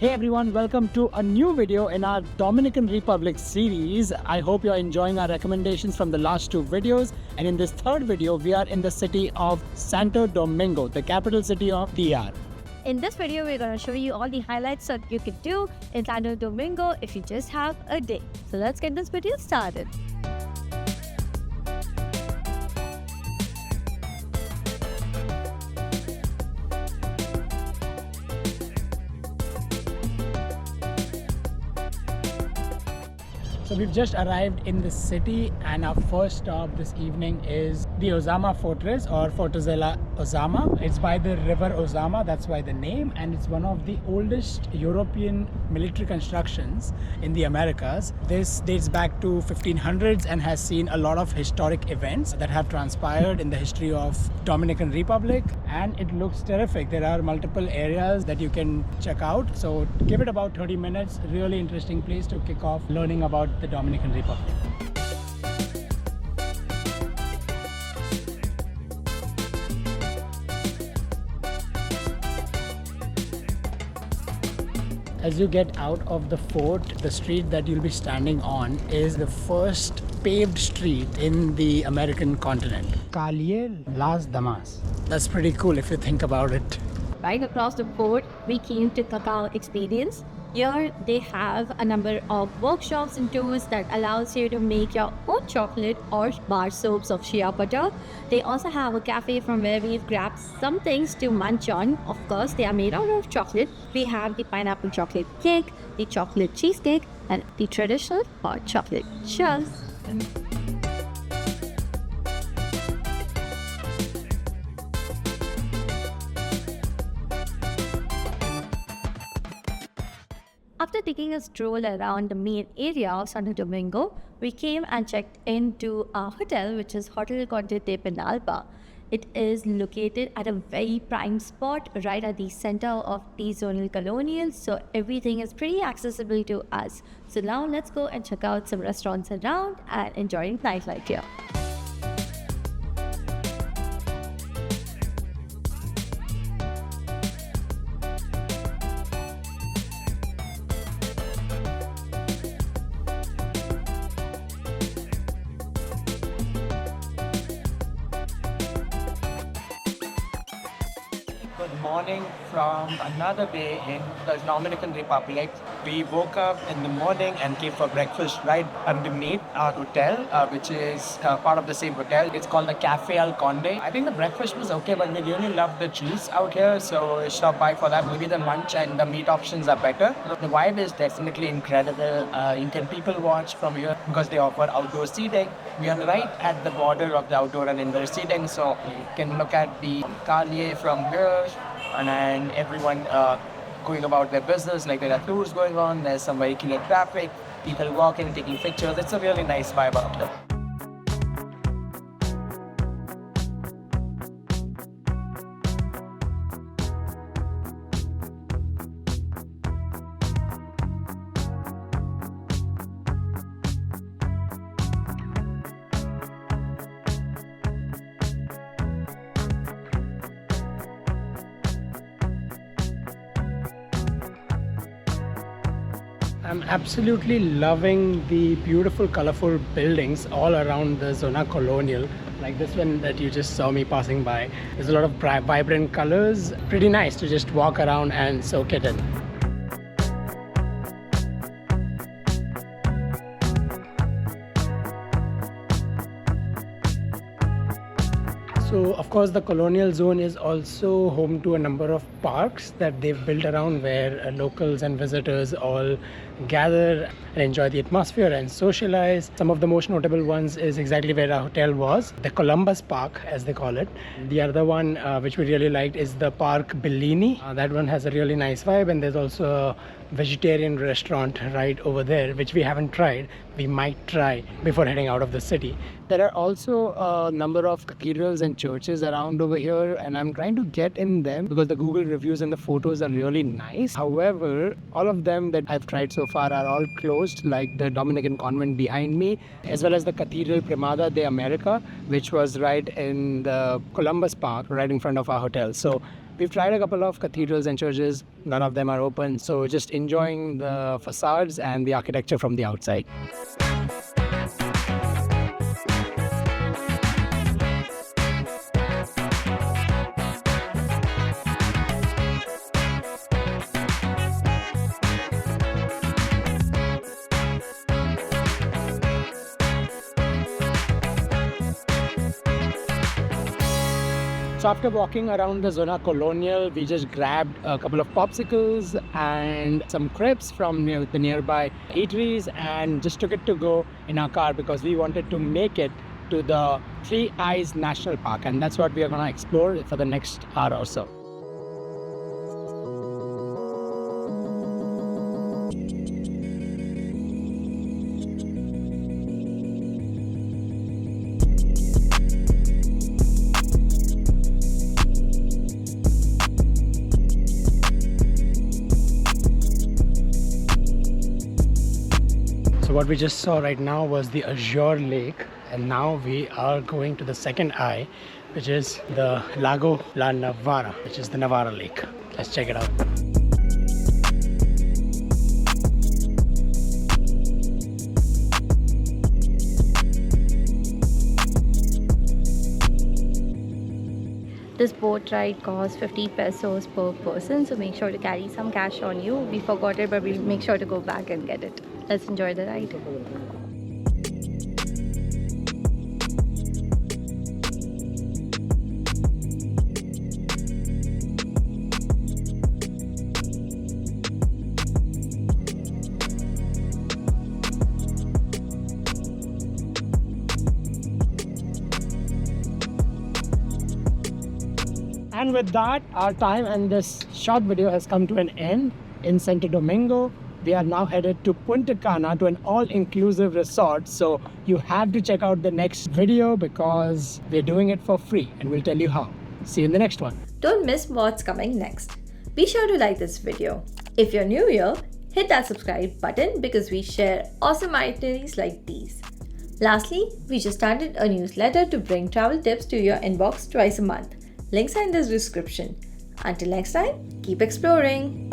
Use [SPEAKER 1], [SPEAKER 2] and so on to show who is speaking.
[SPEAKER 1] Hey everyone, welcome to a new video in our Dominican Republic series. I hope you're enjoying our recommendations from the last two videos. And in this third video, we are in the city of Santo Domingo, the capital city of TR.
[SPEAKER 2] In this video, we're going to show you all the highlights that you can do in Santo Domingo if you just have a day. So let's get this video started.
[SPEAKER 1] So we've just arrived in the city and our first stop this evening is the Ozama Fortress or Fortaleza Ozama. It's by the river Ozama, that's why the name, and it's one of the oldest European military constructions in the Americas. This dates back to 1500s and has seen a lot of historic events that have transpired in the history of Dominican Republic, and it looks terrific. There are multiple areas that you can check out, so give it about 30 minutes. Really interesting place to kick off learning about the Dominican Republic. As you get out of the fort, the street that you'll be standing on is the first paved street in the American continent. Calle Las Damas. That's pretty cool if you think about it.
[SPEAKER 2] Right across the fort, we came to Cacao Experience. Here they have a number of workshops and tours that allows you to make your own chocolate or bar soaps of shea butter. They also have a cafe from where we've grabbed some things to munch on. Of course, they are made out of chocolate. We have the pineapple chocolate cake, the chocolate cheesecake, and the traditional hot chocolate. Cheers! After taking a stroll around the main area of Santo Domingo, we came and checked into a hotel which is Hotel Conde de Penalba. It is located at a very prime spot right at the center of the zonal colonial, so everything is pretty accessible to us. So now let's go and check out some restaurants around and enjoy nightlife here.
[SPEAKER 3] Good morning from another day in the Dominican Republic. We woke up in the morning and came for breakfast right underneath our hotel, which is part of the same hotel. It's called the Cafe Al Conde. I think the breakfast was okay, but we really love the juice out here, so stop by for that. Maybe the lunch and the meat options are better. The vibe is definitely incredible. You can people watch from here because they offer outdoor seating. We are right at the border of the outdoor and indoor seating, so you can look at the calle from here. And then everyone going about their business, like there are tours going on, there's some vehicular traffic, people walking, taking pictures. It's a really nice vibe out there.
[SPEAKER 1] I'm absolutely loving the beautiful colorful buildings all around the zona colonial, like this one that you just saw me passing by. There's a lot of vibrant colors. Pretty nice to just walk around and soak it in. So of course the colonial zone is also home to a number of parks that they've built around where locals and visitors all gather and enjoy the atmosphere and socialize. Some of the most notable ones is exactly where our hotel was, the Columbus Park as they call it. The other one which we really liked is the Park Bellini. That one has a really nice vibe, and there's also a vegetarian restaurant right over there which we haven't tried. We might try before heading out of the city. There are also a number of cathedrals and churches around over here, and I'm trying to get in them because the Google reviews and the photos are really nice. However, all of them that I've tried so far are all closed, like the Dominican convent behind me, as well as the Cathedral Primada de America, which was right in the Columbus Park, right in front of our hotel. So We've tried a couple of cathedrals and churches. None of them are open. So just enjoying the facades and the architecture from the outside. So after walking around the zona colonial, we just grabbed a couple of popsicles and some crepes from the nearby eateries and just took it to go in our car because we wanted to make it to the Three Eyes National Park, and that's what we are going to explore for the next hour or so. So what we just saw right now was the Azure Lake, and now we are going to the second eye, which is the Lago La Navara, which is the Navara Lake. Let's check it out.
[SPEAKER 2] This boat ride costs 50 pesos per person, so make sure to carry some cash on you. We forgot it, but we'll make sure to go back and get it. Let's enjoy the ride.
[SPEAKER 1] And with that, our time and this short video has come to an end in Santo Domingo. We are now headed to Punta Cana to an all-inclusive resort. So you have to check out the next video because we're doing it for free and we'll tell you how. See you in the next one.
[SPEAKER 2] Don't miss what's coming next. Be sure to like this video. If you're new here, hit that subscribe button because we share awesome itineraries like these. Lastly, we just started a newsletter to bring travel tips to your inbox twice a month. Links are in the description. Until next time, keep exploring.